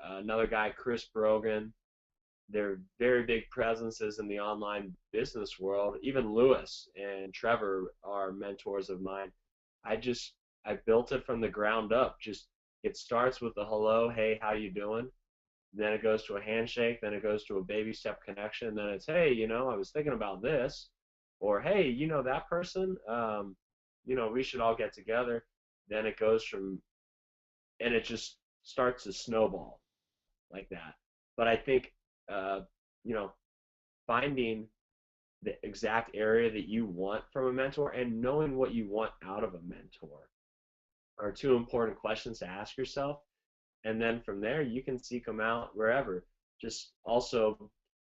another guy, Chris Brogan. They're very big presences in the online business world. Even Lewis and Trevor are mentors of mine. I just I built it from the ground up. Just it starts with a hello, hey, how you doing? Then it goes to a handshake, then it goes to a baby step connection, then it's hey, I was thinking about this, or hey, that person, we should all get together. Then it goes from and it just starts to snowball like that. But I think uh, you know finding the exact area that you want from a mentor and knowing what you want out of a mentor are two important questions to ask yourself. And then from there, you can seek them out wherever. Just also,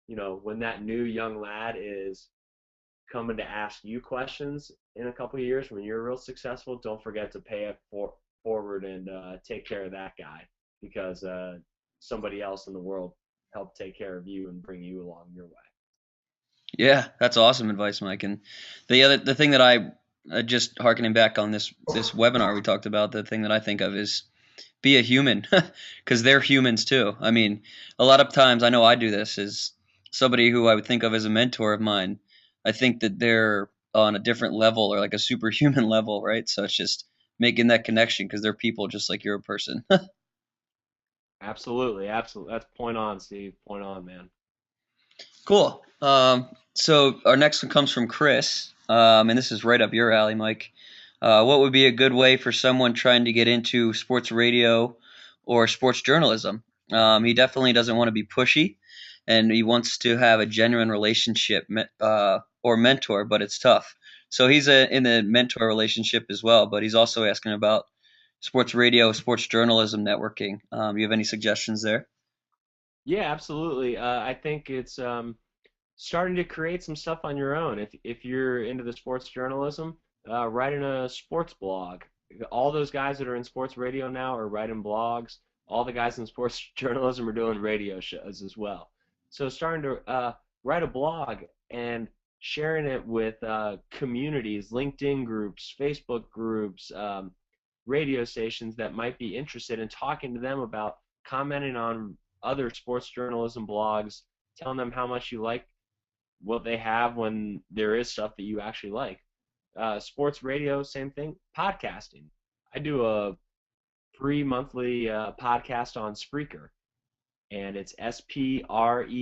when that new young lad is coming to ask you questions in a couple of years when you're real successful, don't forget to pay it forward and take care of that guy because somebody else in the world helped take care of you and bring you along your way. Yeah, that's awesome advice, Mike. And the thing that I just harkening back on this webinar we talked about, the thing that I think of is be a human because they're humans too. I mean, a lot of times I know I do this is somebody who I would think of as a mentor of mine. I think that they're on a different level or like a superhuman level, right? So it's just making that connection because they're people just like you're a person. Absolutely, absolutely. That's point on, Steve. Point on, man. Cool. So our next one comes from Chris, and this is right up your alley, Mike. What would be a good way for someone trying to get into sports radio or sports journalism? He definitely doesn't want to be pushy, and he wants to have a genuine relationship or mentor, but it's tough. So he's in the mentor relationship as well, but he's also asking about sports radio, sports journalism, networking. You have any suggestions there? Yeah, absolutely. I think it's starting to create some stuff on your own. If you're into the sports journalism, writing a sports blog. All those guys that are in sports radio now are writing blogs. All the guys in sports journalism are doing radio shows as well. So starting to write a blog and sharing it with communities, LinkedIn groups, Facebook groups, radio stations that might be interested in talking to them about commenting on other sports journalism blogs, telling them how much you like what they have when there is stuff that you actually like. Sports radio, same thing. Podcasting. I do a free monthly podcast on Spreaker, and it's Spreaker,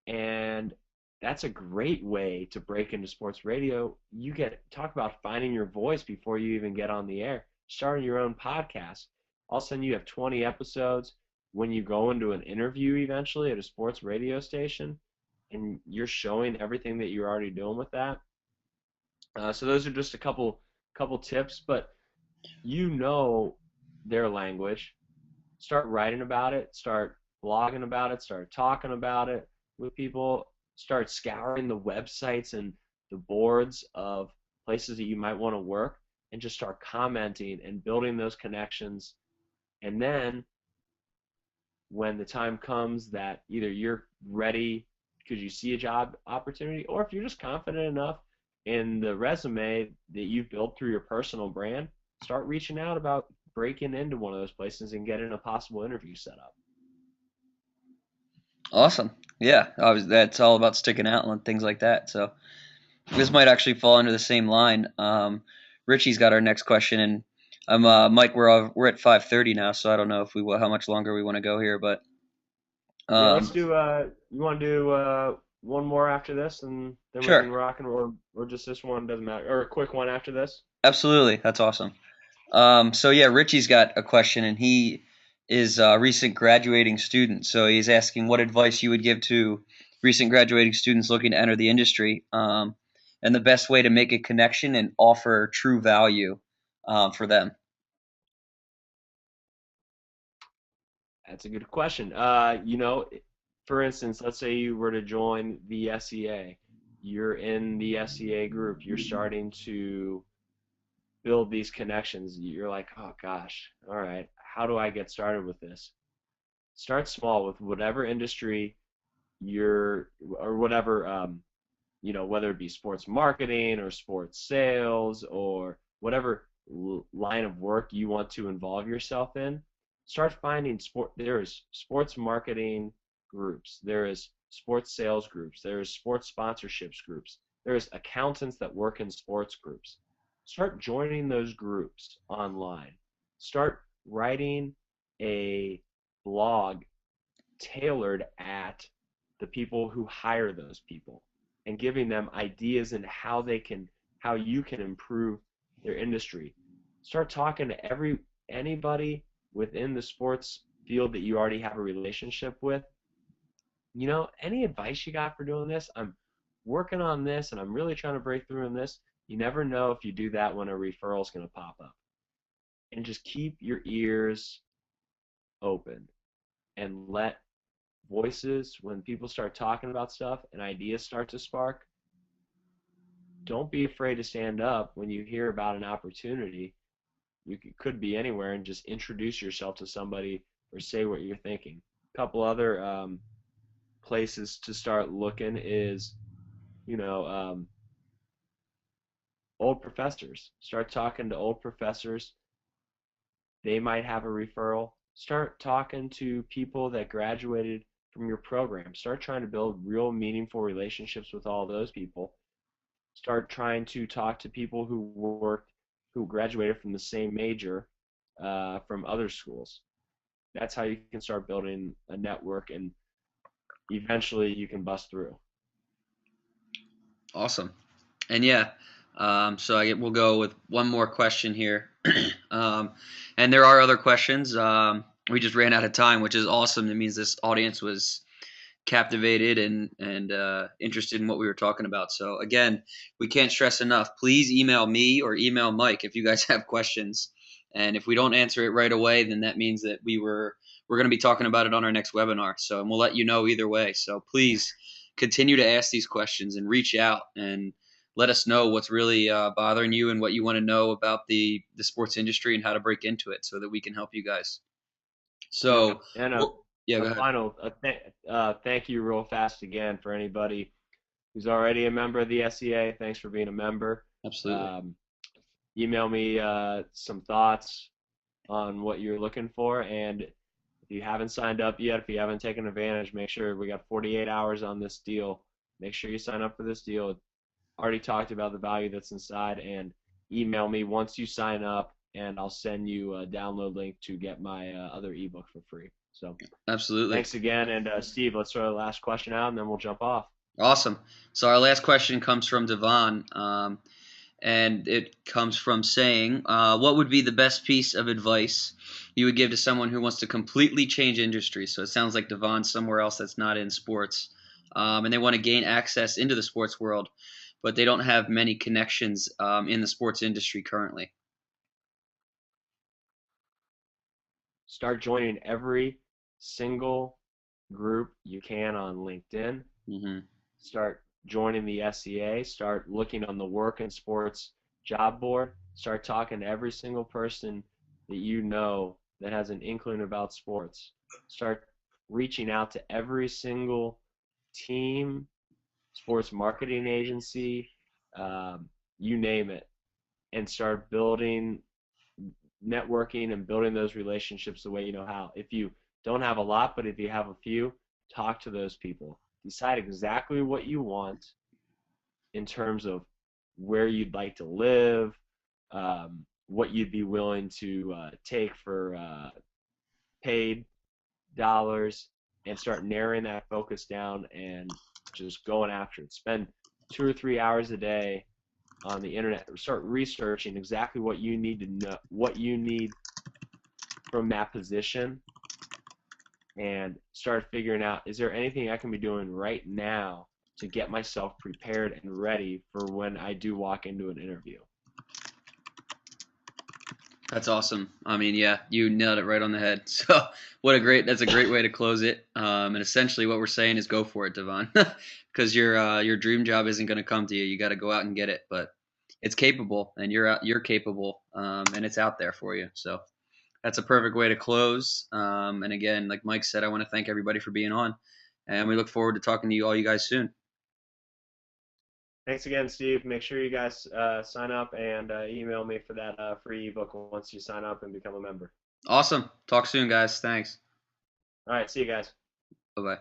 and that's a great way to break into sports radio. You get talk about finding your voice before you even get on the air. Starting your own podcast. All of a sudden, you have 20 episodes. When you go into an interview eventually at a sports radio station, and you're showing everything that you're already doing with that. So those are just a couple tips, but you know their language. Start writing about it. Start blogging about it. Start talking about it with people. Start scouring the websites and the boards of places that you might want to work, and just start commenting and building those connections. And then when the time comes that either you're ready because you see a job opportunity, or if you're just confident enough in the resume that you've built through your personal brand, start reaching out about breaking into one of those places and getting a possible interview set up. Awesome. Yeah, that's all about sticking out and things like that. So this might actually fall under the same line. Richie's got our next question, and Mike. We're at 5:30 now, so I don't know if we how much longer we want to go here, but Yeah, let's um, do. You want to do one more after this, and then we can sure, rock and or just this one doesn't matter, or a quick one after this. absolutely, that's awesome. So yeah, Richie's got a question, and he is a recent graduating student. So he's asking what advice you would give to recent graduating students looking to enter the industry, and the best way to make a connection and offer true value for them. That's a good question. For instance, let's say you were to join the SEA. You're in the SEA group. You're starting to build these connections. You're like, oh gosh, all right, how do I get started with this? Start small with whatever industry you're, or whatever whether it be sports marketing or sports sales or whatever line of work you want to involve yourself in, start finding there is sports marketing groups, there is sports sales groups, there is sports sponsorships groups, there's accountants that work in sports groups. Start joining those groups online. Start writing a blog tailored at the people who hire those people and giving them ideas and how you can improve their industry. Start talking to anybody within the sports field that you already have a relationship with. Any advice you got for doing this? I'm working on this and I'm really trying to break through in this. You never know if you do that when a referral is going to pop up. And just keep your ears open and let voices, when people start talking about stuff and ideas start to spark, don't be afraid to stand up when you hear about an opportunity. Could be anywhere, and just introduce yourself to somebody or say what you're thinking. A couple other places to start looking is, old professors. Start talking to old professors. They might have a referral. Start talking to people that graduated from your program. Start trying to build real meaningful relationships with all those people. Start trying to talk to people who graduated from the same major from other schools. That's how you can start building a network, and eventually you can bust through. Awesome. And yeah, so we'll go with one more question here. And there are other questions. We just ran out of time, which is awesome. It means this audience was captivated and interested in what we were talking about. So again, we can't stress enough. Please email me or email Mike if you guys have questions. And if we don't answer it right away, then that means that we're going to be talking about it on our next webinar. So, and we'll let you know either way. So please continue to ask these questions and reach out and let us know what's really bothering you and what you want to know about the sports industry and how to break into it so that we can help you guys. So, yeah. And yeah, go a ahead. final thank you real fast again for anybody who's already a member of the SEA. Thanks for being a member. Absolutely. Email me some thoughts on what you're looking for, and if you haven't signed up yet, if you haven't taken advantage, make sure we got 48 hours on this deal. Make sure you sign up for this deal. Already talked about the value that's inside, and email me once you sign up, and I'll send you a download link to get my other ebook for free. So Absolutely. thanks again, and Steve, let's throw the last question out, and then we'll jump off. Awesome. So our last question comes from Devon, and it comes from saying, what would be the best piece of advice you would give to someone who wants to completely change industry? So it sounds like Devon's somewhere else that's not in sports, and they want to gain access into the sports world, but they don't have many connections in the sports industry currently. Start joining every single group you can on LinkedIn. Mm-hmm. Start joining the SEA. Start looking on the work and sports job board. Start talking to every single person that you know that has an inkling about sports. Start reaching out to every single team, sports marketing agency, you name it, and start building networking and building those relationships the way you know how. If you don't have a lot, but if you have a few, talk to those people. Decide exactly what you want in terms of where you'd like to live, what you'd be willing to take for paid dollars, and start narrowing that focus down and just going after it. Spend 2 or 3 hours a day on the internet. Start researching exactly what you need to know, what you need from that position, and start figuring out, is there anything I can be doing right now to get myself prepared and ready for when I do walk into an interview. That's awesome. I mean, yeah, you nailed it right on the head. So that's a great way to close it. And essentially what we're saying is go for it, Devon, because your dream job isn't going to come to you. You got to go out and get it, but it's capable and you're capable. And it's out there for you. So that's a perfect way to close. And again, like Mike said, I want to thank everybody for being on, and we look forward to talking to you guys soon. Thanks again, Steve. Make sure you guys sign up and email me for that free ebook once you sign up and become a member. Awesome. Talk soon, guys. Thanks. All right, see you guys. Bye bye.